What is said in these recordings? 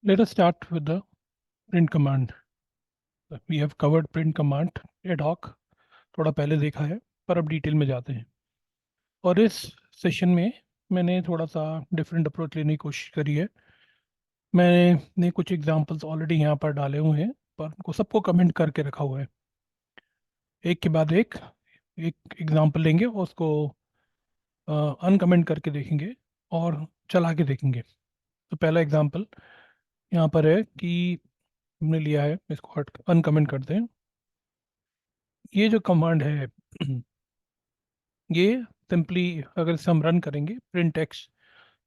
Let us start with the print command. We have covered print command ad hoc, थोड़ा पहले देखा है, पर अब डिटेल में जाते हैं। और इस सेशन में मैंने थोड़ा सा डिफरेंट अप्रोच लेने की कोशिश करी है। मैंने कुछ एग्जांपल्स ऑलरेडी यहाँ पर डाले हुए हैं, पर उनको सबको कमेंट करके रखा हुआ है। एक के बाद एक एग्जांपल लेंगे और उसको अनकमेंट करके देखेंगे और चला के देखेंगे। तो पहला एग्जांपल यहाँ पर है कि हमने लिया है, इसको हट अनकमेंट करते हैं। ये जो कमांड है ये सिंपली अगर इसे हम रन करेंगे प्रिंट एक्स,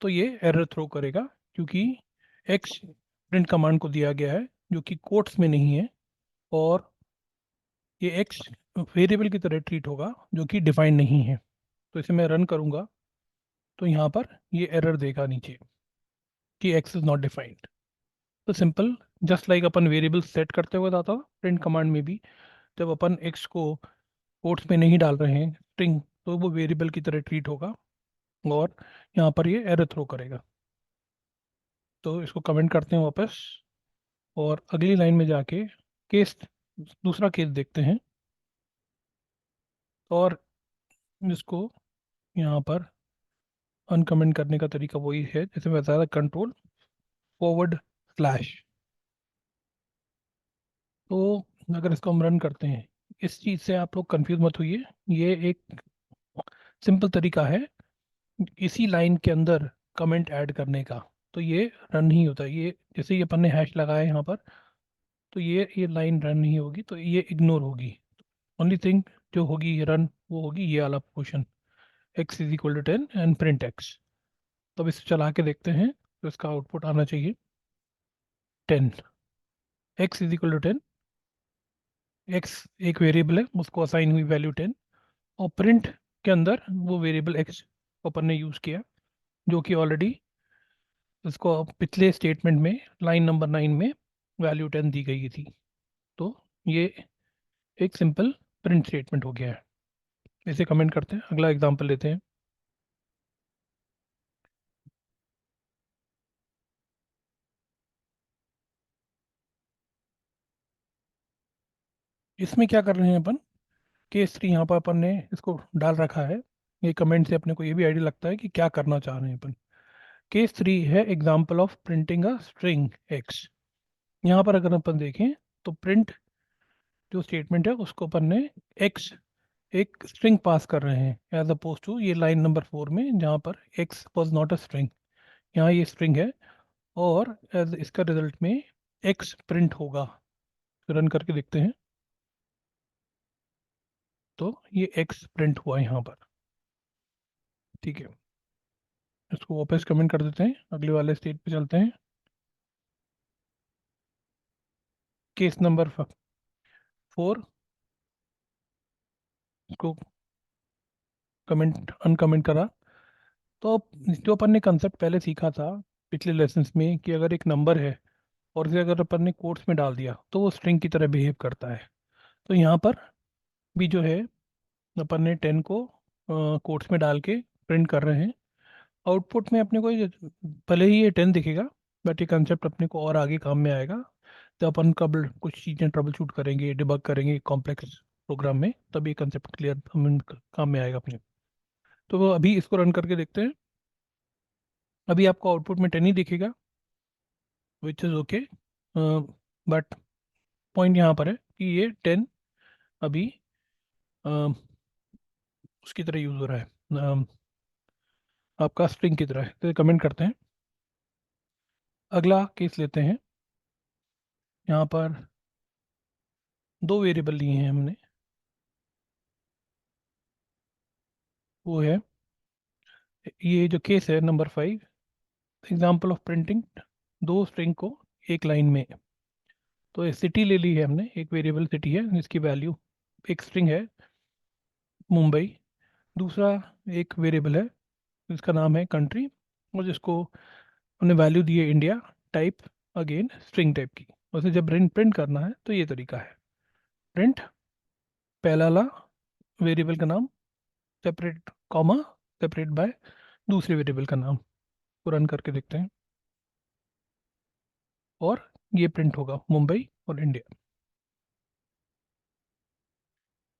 तो ये एरर थ्रो करेगा, क्योंकि एक्स प्रिंट कमांड को दिया गया है जो कि कोट्स में नहीं है, और ये एक्स वेरिएबल की तरह ट्रीट होगा जो कि डिफाइंड नहीं है। तो इसे मैं रन करूंगा तो यहाँ पर ये एरर देगा नीचे कि एक्स इज नॉट डिफाइंड। तो सिंपल, जस्ट लाइक अपन वेरिएबल सेट करते हुए था प्रिंट कमांड में भी, जब अपन एक्स को कोट्स में नहीं डाल रहे हैं स्ट्रिंग, तो वो वेरिएबल की तरह ट्रीट होगा और यहाँ पर ये एरर थ्रो करेगा। तो इसको कमेंट करते हैं वापस और अगली लाइन में जाके केस, दूसरा केस देखते हैं। और इसको यहाँ पर अनकमेंट करने का तरीका वही है जैसे मैं बताया था, कंट्रोल फॉरवर्ड स्लैश। तो अगर इसको हम रन करते हैं, इस चीज़ से आप लोग कंफ्यूज मत होइए, ये एक सिंपल तरीका है इसी लाइन के अंदर कमेंट ऐड करने का। तो ये रन नहीं होता, ये जैसे ही अपन ने हैश लगाया यहाँ पर, तो ये लाइन रन नहीं होगी, तो ये इग्नोर होगी। ओनली थिंग जो होगी रन, वो होगी ये वाला portion, x is equal to 10 and print x. तो अब इसे चला के देखते हैं, तो इसका आउटपुट आना चाहिए 10। X is equal to 10, x एक वेरिएबल है, उसको असाइन हुई वैल्यू 10, और प्रिंट के अंदर वो वेरिएबल एक्स अपन ने यूज़ किया, जो कि ऑलरेडी उसको पिछले स्टेटमेंट में लाइन नंबर 9 में वैल्यू 10 दी गई थी। तो ये एक सिंपल प्रिंट स्टेटमेंट हो गया है। इसे कमेंट करते हैं, अगला एग्जांपल लेते हैं। इसमें क्या कर रहे हैं अपन, केस 3 यहाँ पर अपन ने इसको डाल रखा है। ये कमेंट से अपने को ये भी आइडिया लगता है कि क्या करना चाह रहे हैं अपन। केस 3 है example of printing a string x. यहाँ पर अगर अपन देखें तो प्रिंट जो स्टेटमेंट है उसको अपन ने एक्स एक स्ट्रिंग पास कर रहे हैं, एज अपोज टू ये लाइन नंबर 4 में जहाँ पर x was not a string, यहाँ ये स्ट्रिंग है। और एज इसका रिजल्ट में एक्स प्रिंट होगा। रन करके देखते हैं, तो ये एक्स प्रिंट हुआ है यहाँ पर। ठीक है, इसको वापस कमेंट कर देते हैं, अगले वाले स्टेज पे चलते हैं। केस नंबर 4 को कमेंट अनकमेंट करा। तो अब जो अपन ने कंसेप्ट पहले सीखा था पिछले लेसन्स में कि अगर एक नंबर है और इसे अगर अपन ने कोट्स में डाल दिया तो वो स्ट्रिंग की तरह बिहेव करता है। तो यहाँ पर भी जो है अपन ने 10 को कोट्स में डाल के प्रिंट कर रहे हैं। आउटपुट में अपने को भले ही ये 10 दिखेगा, बट ये कंसेप्ट अपने को और आगे काम में आएगा। तो अपन कब कुछ चीज़ें ट्रबल शूट करेंगे, डिबग करेंगे कॉम्प्लेक्स प्रोग्राम में, तब ये कंसेप्ट क्लियर हम काम में आएगा अपने। तो वो अभी इसको रन करके देखते हैं। अभी आपको आउटपुट में 10 ही दिखेगा, which is okay, but point यहाँ पर है कि ये 10 अभी अ, उसकी तरह यूज़ हो रहा है, आपका स्ट्रिंग की तरह है। तो कमेंट करते हैं, अगला केस लेते हैं। यहाँ पर दो वेरिएबल लिए हैं हमने, वो है ये जो केस है नंबर 5, एग्जाम्पल ऑफ प्रिंटिंग दो स्ट्रिंग को एक लाइन में। तो ये सिटी ले ली है हमने, एक वेरिएबल सिटी है जिसकी वैल्यू एक स्ट्रिंग है मुंबई, दूसरा एक वेरिएबल है जिसका नाम है कंट्री, और जिसको हमने वैल्यू दी है India, type again string type की। उसे जब प्रिंट प्रिंट करना है तो ये तरीका है, प्रिंट पहला ला वेरिएबल का नाम सेपरेट कॉमा सेपरेट बाय, दूसरे वेरिएबल का नाम। को रन करके देखते हैं, और ये प्रिंट होगा मुंबई और इंडिया।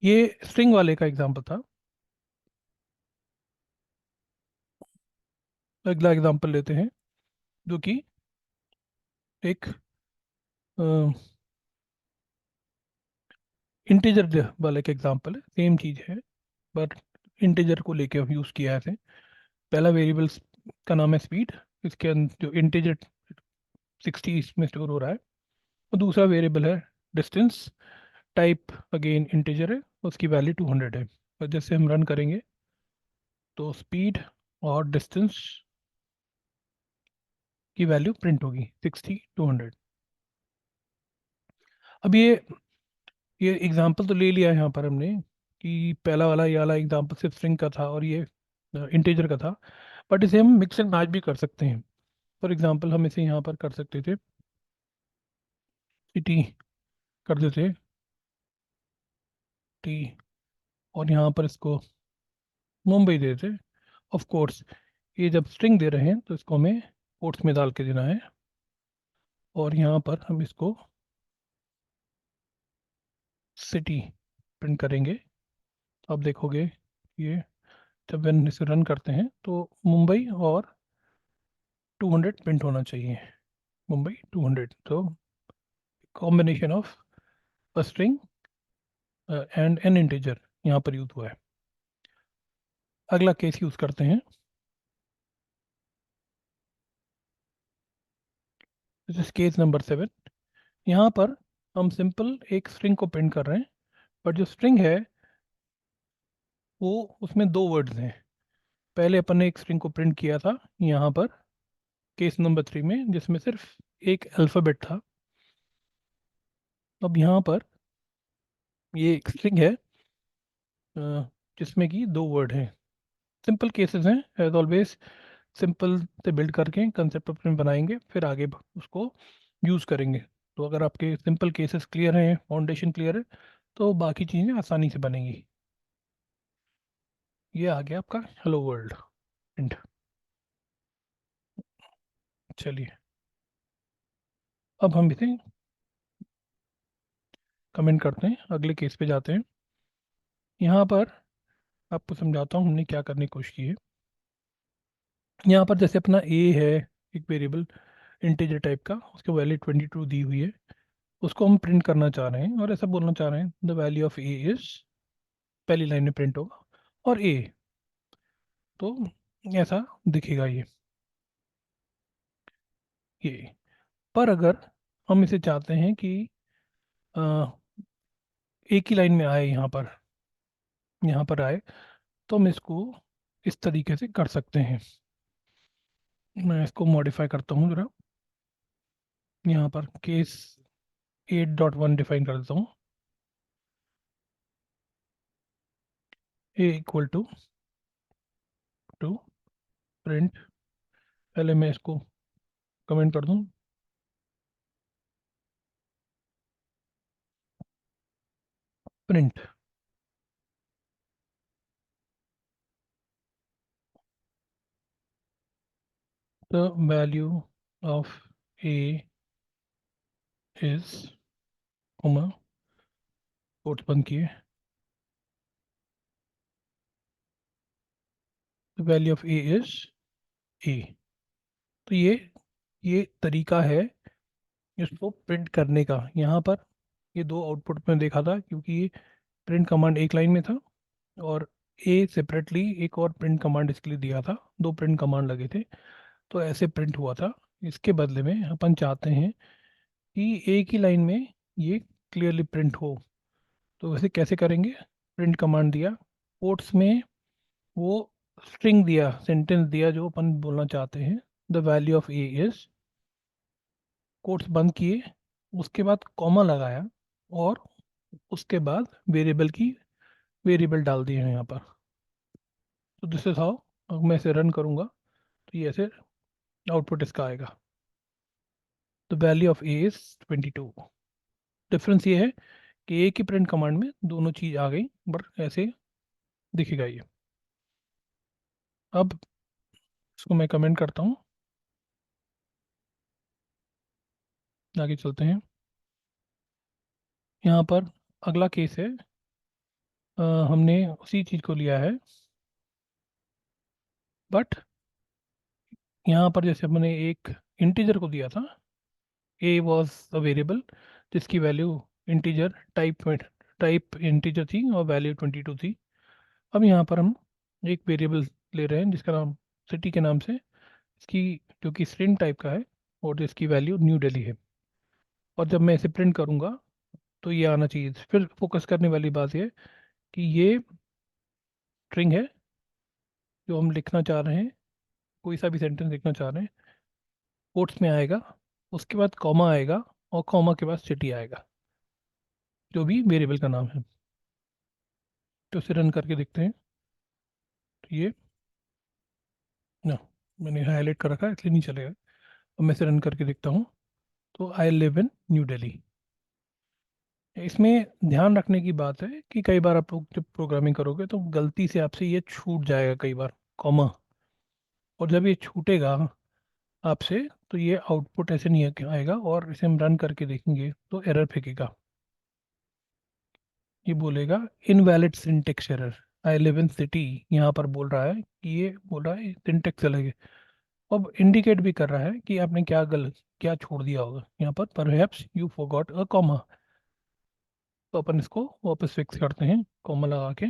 ये स्ट्रिंग वाले का एग्जांपल था। अगला एग्जांपल लेते हैं जो कि एक इंटीजर वाले का एग्जांपल है, सेम चीज़ है बट इंटीजर को लेके यूज़ किया है इसे। पहला वेरिएबल का नाम है स्पीड, इसके जो इंटीजर 60 इसमें स्टोर हो रहा है। और दूसरा वेरिएबल है डिस्टेंस, टाइप अगेन इंटीजर है, उसकी वैल्यू 200 है। और जैसे हम रन करेंगे तो स्पीड और डिस्टेंस की वैल्यू प्रिंट होगी 60 200। अब ये एग्जांपल तो ले लिया है यहाँ पर हमने कि पहला वाला ये वाला एग्जांपल सिर्फ स्ट्रिंग का था और ये इंटीजर का था, बट इसे हम मिक्स एंड मैच भी कर सकते हैं। फॉर एग्जांपल हम इसे यहाँ पर कर सकते थे सिटी, कर देते टी, और यहाँ पर इसको मुंबई दे देते। ऑफ कोर्स ये जब स्ट्रिंग दे रहे हैं तो इसको हमें कोट्स में डाल के देना है, और यहाँ पर हम इसको सिटी प्रिंट करेंगे। तो आप देखोगे ये जब हम इसे रन करते हैं तो मुंबई और 200 प्रिंट होना चाहिए, मुंबई 200। तो combination of a string and N integer यहाँ पर यूज हुआ है। अगला केस यूज करते हैं, दिस इज केस नंबर 7। यहाँ पर हम सिंपल एक स्ट्रिंग को प्रिंट कर रहे हैं, बट जो स्ट्रिंग है वो उसमें दो वर्ड्स हैं। पहले अपन ने एक स्ट्रिंग को प्रिंट किया था यहाँ पर केस नंबर 3 में, जिसमें सिर्फ एक अल्फ़ाबेट था। अब यहाँ पर ये एक स्ट्रिंग है जिसमें कि दो वर्ड हैं। सिंपल केसेस हैं एज ऑलवेज, सिंपल से बिल्ड करके कंसेप्ट अपने बनाएंगे, फिर आगे उसको यूज़ करेंगे। तो अगर आपके सिंपल केसेस क्लियर हैं, फाउंडेशन क्लियर है, तो बाकी चीज़ें आसानी से बनेंगी। ये आ गया आपका हेलो वर्ल्ड प्रिंट। चलिए अब हम इसे कमेंट करते हैं, अगले केस पे जाते हैं। यहाँ पर आपको समझाता हूँ हमने क्या करने की कोशिश की है। यहाँ पर जैसे अपना ए है, एक वेरिएबल इंटीजर टाइप का, उसकी वैल्यू 22 दी हुई है, उसको हम प्रिंट करना चाह रहे हैं और ऐसा बोलना चाह रहे हैं the value of a is, पहली लाइन में प्रिंट होगा और ए, तो ऐसा दिखेगा ये। पर अगर हम इसे चाहते हैं कि अ, एक ही लाइन में आए, यहाँ पर आए, तो हम इसको इस तरीके से कर सकते हैं। मैं इसको मॉडिफाई करता हूँ जरा, यहाँ पर केस 8.1 डिफाइन कर देता हूँ, ए इक्वल टू प्रिंट, पहले मैं इसको कमेंट कर दूँ, print the value of a is, comma, quotes बंद किए, the value of a is a. तो ये तरीका है इसको प्रिंट करने का। यहाँ पर ये दो आउटपुट में देखा था, क्योंकि ये प्रिंट कमांड एक लाइन में था और ए सेपरेटली एक और प्रिंट कमांड इसके लिए दिया था, दो प्रिंट कमांड लगे थे, तो ऐसे प्रिंट हुआ था। इसके बदले में अपन चाहते हैं कि एक ही लाइन में ये क्लियरली प्रिंट हो। तो वैसे कैसे करेंगे, प्रिंट कमांड दिया, कोट्स में वो स्ट्रिंग दिया, सेंटेंस दिया जो अपन बोलना चाहते हैं, the value of a is, quotes बंद किए, उसके बाद कॉमा लगाया, और उसके बाद वेरिएबल डाल दिए हैं यहाँ पर। तो दिस इज हाउ, अब मैं इसे रन करूँगा तो ये ऐसे आउटपुट इसका आएगा, the value of a is 22। Difference ये है कि एक ही प्रिंट कमांड में दोनों चीज़ आ गई, बट ऐसे दिखेगा ये। अब इसको मैं कमेंट करता हूँ, आगे चलते हैं। यहाँ पर अगला केस है, हमने उसी चीज़ को लिया है, बट यहाँ पर जैसे हमने एक इंटीजर को दिया था, ए वॉज अ वेरिएबल जिसकी वैल्यू इंटीजर टाइप इंटीजर थी और वैल्यू 22 थी। अब यहाँ पर हम एक वेरिएबल ले रहे हैं जिसका नाम सिटी के नाम से, इसकी जो कि स्ट्रिंग टाइप का है और जिसकी वैल्यू न्यू दिल्ली है। और जब मैं इसे प्रिंट करूँगा तो ये आना चाहिए। फिर फोकस करने वाली बात ये कि ये स्ट्रिंग है जो हम लिखना चाह रहे हैं, कोई सा भी सेंटेंस लिखना चाह रहे हैं, कोट्स में आएगा, उसके बाद कॉमा आएगा और कॉमा के बाद सिटी आएगा, जो भी वेरिएबल का नाम है। तो इसे रन करके देखते हैं। तो ये ना, मैंने हाईलाइट कर रखा है इसलिए नहीं चलेगा। अब मैं इसे रन करके देखता हूँ। तो आई लिव इन न्यू दिल्ली। इसमें ध्यान रखने की बात है कि कई बार आप लोग जब प्रोग्रामिंग करोगे तो गलती से आपसे ये छूट जाएगा कई बार, कॉमा। और जब ये छूटेगा आपसे तो ये आउटपुट ऐसे नहीं आएगा, और इसे हम रन करके देखेंगे तो एरर फेंकेगा। ये बोलेगा invalid syntax error, I live in city. यहाँ पर बोल रहा है कि ये बोल रहा है सिंटेक्स अलग है। अब इंडिकेट भी कर रहा है कि आपने क्या छोड़ दिया होगा यहाँ पर, perhaps you forgot a comma. तो अपन इसको वापस फिक्स करते हैं कॉमा लगा के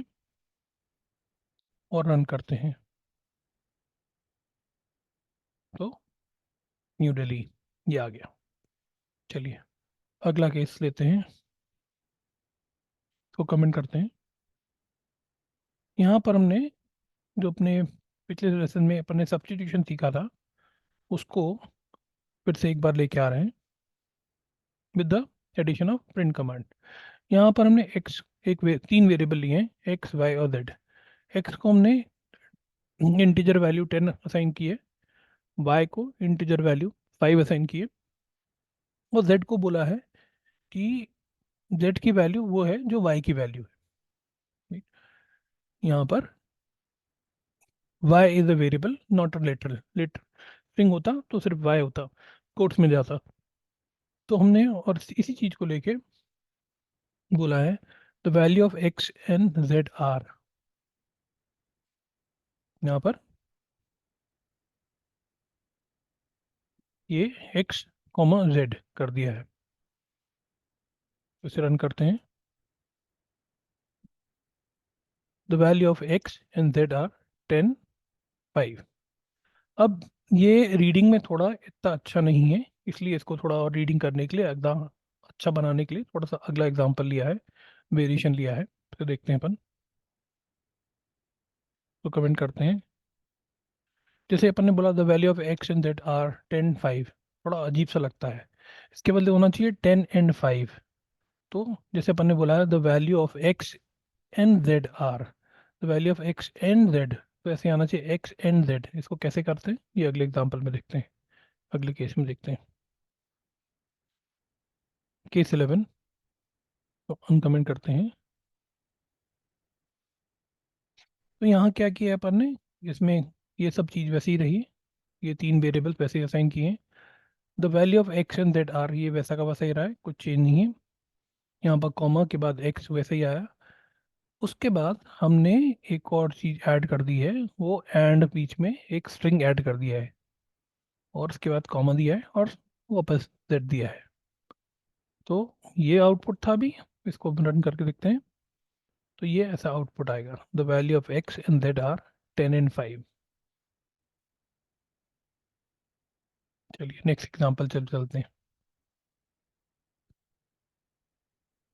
और रन करते हैं। तो न्यू दिल्ली ये आ गया। चलिए अगला केस लेते हैं, तो कमेंट करते हैं। यहाँ पर हमने जो अपने पिछले लेसन में अपन ने सब्स्टिट्यूशन सीखा था, उसको फिर से एक बार लेके आ रहे हैं with the addition of print command. यहाँ पर हमने तीन वेरिएबल लिए हैं, एक्स वाई और जेड। एक्स को हमने इंटीजर वैल्यू 10 असाइन किए, वाई को इंटीजर वैल्यू 5 असाइन किए, और जेड को बोला है कि जेड की वैल्यू वो है जो वाई की वैल्यू है। यहाँ पर y is a variable not a letter, string होता तो सिर्फ y होता, कोट्स में जाता। तो हमने और इसी चीज को लेके बोला है the value of x and z are. यहाँ पर ये x कॉमा जेड कर दिया है। तो इसे रन करते हैं। The value of x and z are 10, 5। अब ये रीडिंग में थोड़ा इतना अच्छा नहीं है, इसलिए इसको थोड़ा और रीडिंग करने के लिए एकदम अच्छा बनाने के लिए थोड़ा सा अगला एग्जांपल लिया है, वेरिएशन लिया है। तो देखते हैं अपन। तो कमेंट करते हैं। जैसे अपन ने बोला the value of x and z are 10, 5, थोड़ा अजीब सा लगता है, इसके बदले होना चाहिए 10 एंड 5। तो जैसे अपन ने बोला है the value of x and z are, the value of x and z, तो ऐसे आना चाहिए एक्स एंड जेड। इसको कैसे करते हैं ये अगले एग्जाम्पल में देखते हैं, अगले केस में देखते हैं। केस 11 तो अनकमेंट करते हैं। तो यहाँ क्या किया है अपन ने, इसमें ये सब चीज़ वैसे ही रही, ये तीन वेरिएबल वैसे ही असाइन किए हैं। The value of x and z are ये वैसा का वैसा ही रहा है, कुछ चेंज नहीं है। यहाँ पर कॉमा के बाद एक्स वैसे ही आया। उसके बाद हमने एक और चीज़ ऐड कर दी है, वो एंड बीच में एक स्ट्रिंग ऐड कर दिया है, और उसके बाद कॉमा दिया है और वापस जेड दिया है। तो ये आउटपुट था अभी, इसको रन करके देखते हैं। तो ये ऐसा आउटपुट आएगा the value of x and z are 10 and 5। चलिए नेक्स्ट एग्जांपल चलते हैं।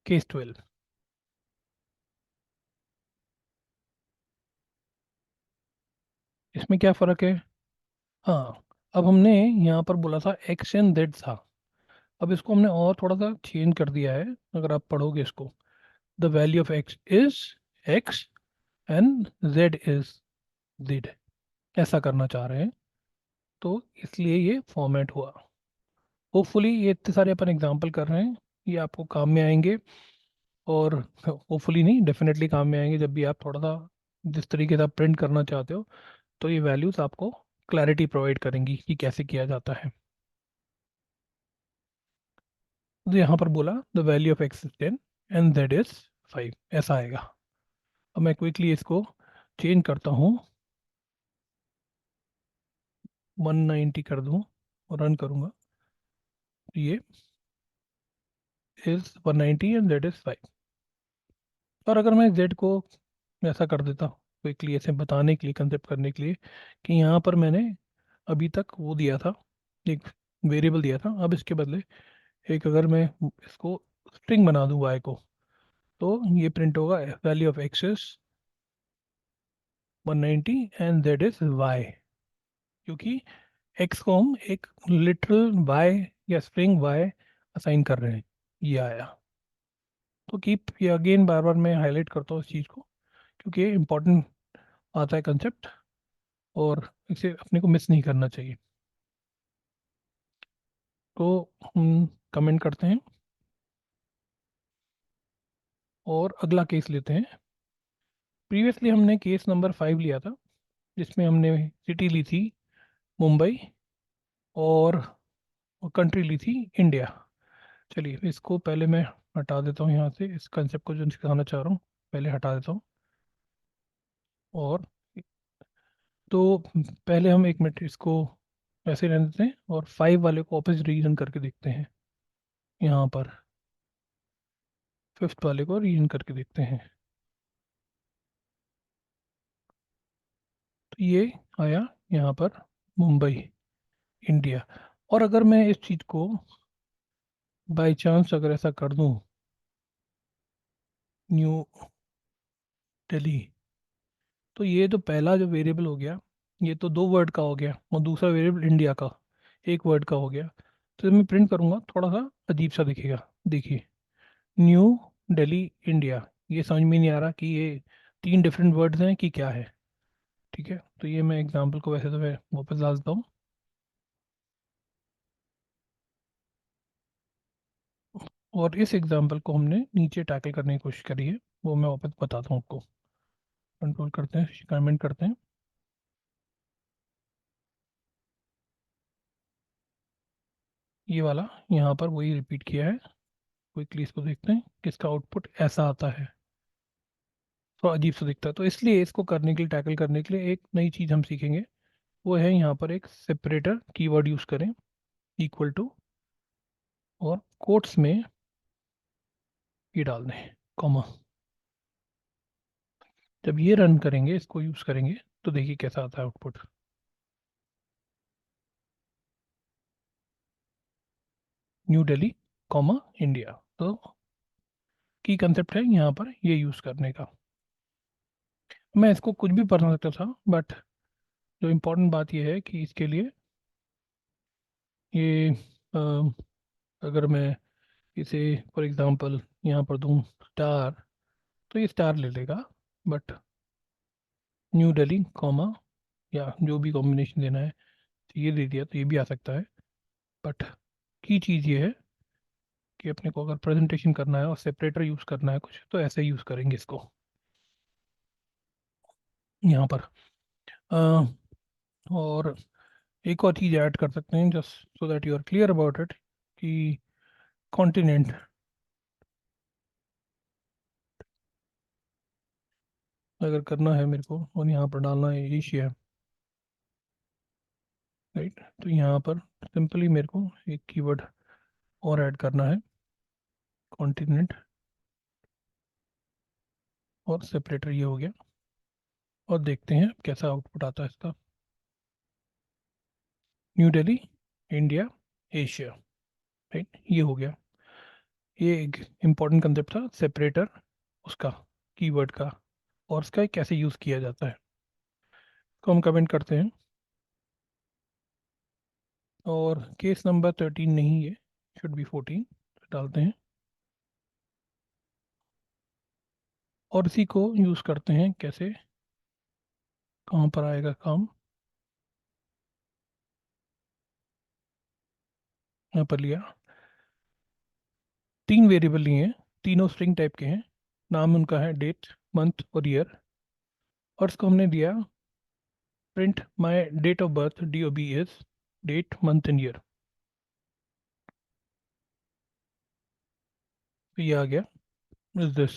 केस 12। इसमें क्या फ़र्क है? हाँ, अब हमने यहाँ पर बोला था एक्स एंड जेड था, अब इसको हमने और थोड़ा सा चेंज कर दिया है। अगर आप पढ़ोगे इसको, the value of x is x and Z is Z, ऐसा करना चाह रहे हैं। तो इसलिए ये फॉर्मेट हुआ। होपफुली ये इतने सारे अपन एग्जांपल कर रहे हैं, ये आपको काम में आएंगे। और होपफुली नहीं, डेफिनेटली काम में आएंगे जब भी आप थोड़ा सा जिस तरीके से आप प्रिंट करना चाहते हो, तो ये वैल्यूज़ आपको क्लैरिटी प्रोवाइड करेंगी कि कैसे किया जाता है। तो यहाँ पर बोला the value of x is 10 and Z is 5, ऐसा आएगा। अब मैं क्विकली इसको चेंज करता हूँ, 190 कर दूँ और रन करूँगा, तो ये इज 190 एंड जेड इज 5। और अगर मैं जेड को ऐसा कर देता हूँ क्विकली, ऐसे बताने के लिए, कंसेप्ट करने के लिए, कि यहाँ पर मैंने अभी तक वो दिया था, एक वेरिएबल दिया था, अब इसके बदले एक अगर मैं इसको स्ट्रिंग बना दूँ y को, तो ये प्रिंट होगा value of x is 190 and Z is y, क्योंकि x को हम एक लिटरल y या स्ट्रिंग y असाइन कर रहे हैं। ये आया। तो कीप ये अगेन बार बार मैं हाईलाइट करता हूँ इस चीज़ को, क्योंकि ये इंपॉर्टेंट आता है कंसेप्ट, और इसे अपने को मिस नहीं करना चाहिए। तो हम कमेंट करते हैं और अगला केस लेते हैं। प्रीवियसली हमने केस नंबर 5 लिया था, जिसमें हमने सिटी ली थी मुंबई और कंट्री ली थी इंडिया। चलिए इसको पहले मैं हटा देता हूँ यहाँ से, इस कंसेप्ट को जो सिखाना चाह रहा हूँ पहले हटा देता हूँ। और तो पहले हम एक मिनट इसको ऐसे रहने देते हैं और 5 वाले को वापस रीजन करके देखते हैं। यहाँ पर 5th वाले को रीजन करके देखते हैं, तो ये आया यहाँ पर मुंबई इंडिया। और अगर मैं इस चीज़ को बाय चांस अगर ऐसा कर दूं, न्यू दिल्ली, तो ये तो पहला जो वेरिएबल हो गया, ये तो 2 वर्ड का हो गया, और दूसरा वेरिएबल इंडिया का 1 वर्ड का हो गया। तो जब मैं प्रिंट करूँगा थोड़ा सा अजीब सा दिखेगा। देखिए, न्यू दिल्ली इंडिया, ये समझ में नहीं आ रहा कि ये 3 डिफरेंट वर्ड्स हैं कि क्या है। ठीक है, तो ये मैं एग्जांपल को वैसे तो मैं वापस डाल देता हूँ, और इस एग्जांपल को हमने नीचे टैकल करने की कोशिश करी है, वो मैं वापस बताता हूँ आपको। कंट्रोल करते हैं, कमेंट करते हैं, ये वाला यहाँ पर वही रिपीट किया है। क्विकली इसको देखते हैं किसका आउटपुट ऐसा आता है, थोड़ा अजीब सा दिखता है। तो इसलिए इसको करने के लिए, टैकल करने के लिए एक नई चीज़ हम सीखेंगे, वो है यहाँ पर एक सेपरेटर कीवर्ड यूज़ करें, इक्वल टू, और कोट्स में ये डाल दें कॉमा। जब ये रन करेंगे, इसको यूज़ करेंगे, तो देखिए कैसा आता है output, new Delhi comma India. तो की कंसेप्ट है यहाँ पर ये यूज़ करने का। मैं इसको कुछ भी पढ़ सकता था, बट जो इम्पोर्टेंट बात यह है कि इसके लिए ये अगर मैं इसे फॉर एग्जांपल यहाँ पर दूँ स्टार, तो ये स्टार ले लेगा, बट न्यू दिल्ली कॉमा या जो भी कॉम्बिनेशन देना है, तो ये दे दिया तो ये भी आ सकता है। बट की चीज़ ये है कि अपने को अगर प्रेजेंटेशन करना है और सेपरेटर यूज़ करना है कुछ, तो ऐसे यूज़ करेंगे इसको यहाँ पर। और एक और चीज़ ऐड कर सकते हैं, just so that you are clear about it, कि कॉन्टिनेंट अगर करना है मेरे को और यहाँ पर डालना है एशिया, राइट, तो यहाँ पर सिंपली मेरे को एक कीवर्ड और ऐड करना है, कॉन्टिनेंट, और सेपरेटर ये हो गया। और देखते हैं कैसा आउटपुट आता है इसका, new Delhi India Asia, right, ये हो गया। ये एक इम्पॉर्टेंट कंसेप्ट था सेपरेटर, उसका कीवर्ड का, और उसका कैसे यूज़ किया जाता है। तो हम कमेंट करते हैं, और केस नंबर 13 नहीं है, शुड बी 14 डालते हैं, और इसी को यूज़ करते हैं कैसे, कहाँ पर आएगा काम, यहाँ पर लिया 3 वेरिएबल लिए हैं, तीनों स्ट्रिंग टाइप के हैं, नाम उनका है डेट मंथ और ईयर, और इसको हमने दिया print my date of birth, DOB is date month and year. तो ये आ गया इज दिस।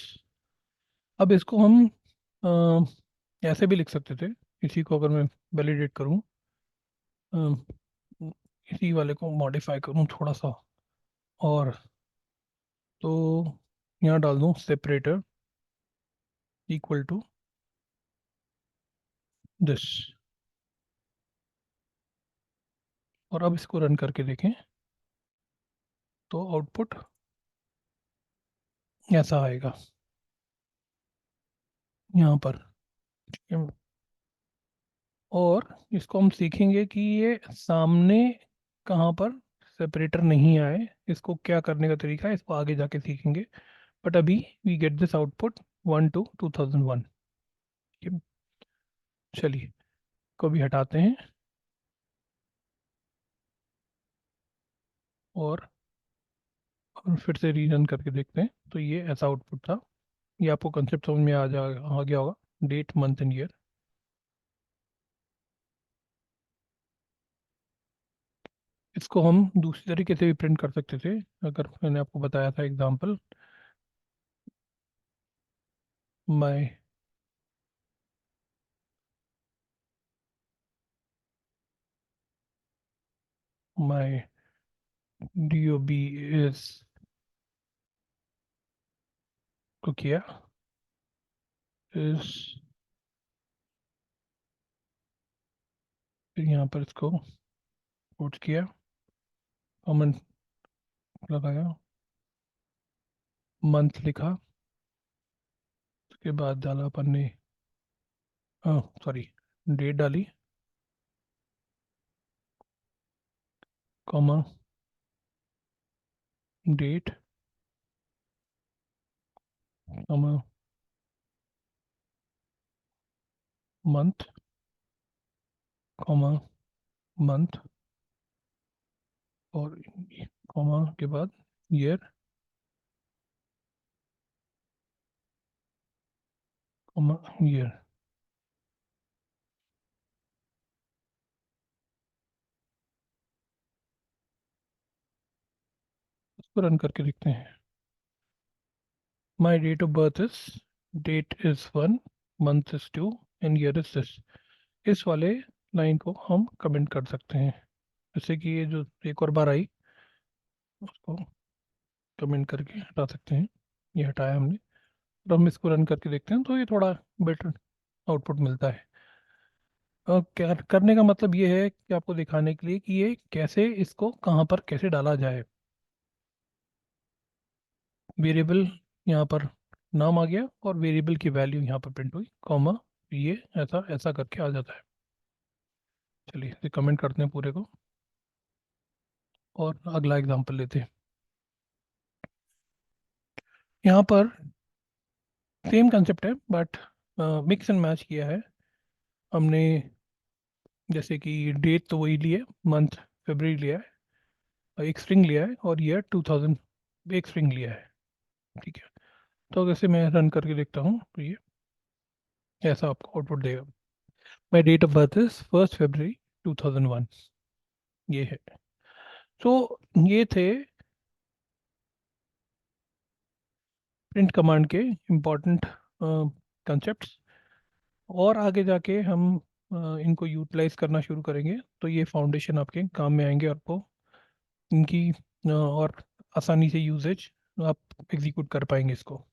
अब इसको हम ऐसे भी लिख सकते थे, इसी को अगर मैं वैलिडेट करूँ, इसी वाले को मॉडिफाई करूँ थोड़ा सा, और तो यहाँ डाल दूँ सेपरेटर इक्वल टू दिस, और अब इसको रन करके देखें तो आउटपुट ऐसा आएगा यहाँ पर। और इसको हम सीखेंगे कि ये सामने कहाँ पर सेपरेटर नहीं आए, इसको क्या करने का तरीका है, इसको आगे जाके सीखेंगे। बट अभी we get this output 1 to 2001। ठीक है, चलिए को भी हटाते हैं और फिर से रीरन करके देखते हैं। तो ये ऐसा आउटपुट था। ये आपको कंसेप्ट समझ में आ गया होगा, डेट मंथ एंड ईयर। इसको हम दूसरी तरीके से भी प्रिंट कर सकते थे, अगर मैंने आपको बताया था example, my my DOB is, को किया इस, फिर यहाँ पर इसको कोट किया, कमेंट लगाया, मंथ लिखा, उसके बाद डाला अपन ने, हाँ सॉरी, डेट डाली, comma date, comma month, comma month, और कॉमा के बाद ईयर, कॉमा ईयर। इसको रन करके देखते हैं। My date of birth is, date is 1, month is 2 and year is this. इस वाले लाइन को हम कमेंट कर सकते हैं, जैसे कि ये जो एक और बार आई उसको कमेंट करके हटा सकते हैं। ये हटाया हमने, और हम इसको रन करके देखते हैं तो ये थोड़ा बेटर आउटपुट मिलता है। और क्या करने का मतलब ये है कि आपको दिखाने के लिए कि ये कैसे, इसको कहाँ पर कैसे डाला जाए। वेरिएबल यहाँ पर नाम आ गया और वेरिएबल की वैल्यू यहाँ पर प्रिंट हुई, कॉमा, ये ऐसा ऐसा करके आ जाता है। चलिए इसे कमेंट करते हैं पूरे को और अगला एग्जांपल लेते हैं। यहाँ पर सेम कंसेप्ट है बट मिक्स एंड मैच किया है हमने। जैसे कि डेट तो वही ली है, मंथ फरवरी लिया है, एक स्ट्रिंग लिया है, और ईयर 2000 एक स्ट्रिंग लिया है। ठीक है, तो जैसे मैं रन करके देखता हूँ तो ये ऐसा आपको आउटपुट देगा। My date of birth is 1 February 2001, ये है। तो ये थे प्रिंट कमांड के इम्पॉर्टेंट कंसेप्ट्स, और आगे जाके हम इनको यूटिलाइज करना शुरू करेंगे तो ये फाउंडेशन आपके काम में आएंगे, आपको इनकी और आसानी से यूजेज आप एग्जीक्यूट कर पाएंगे इसको।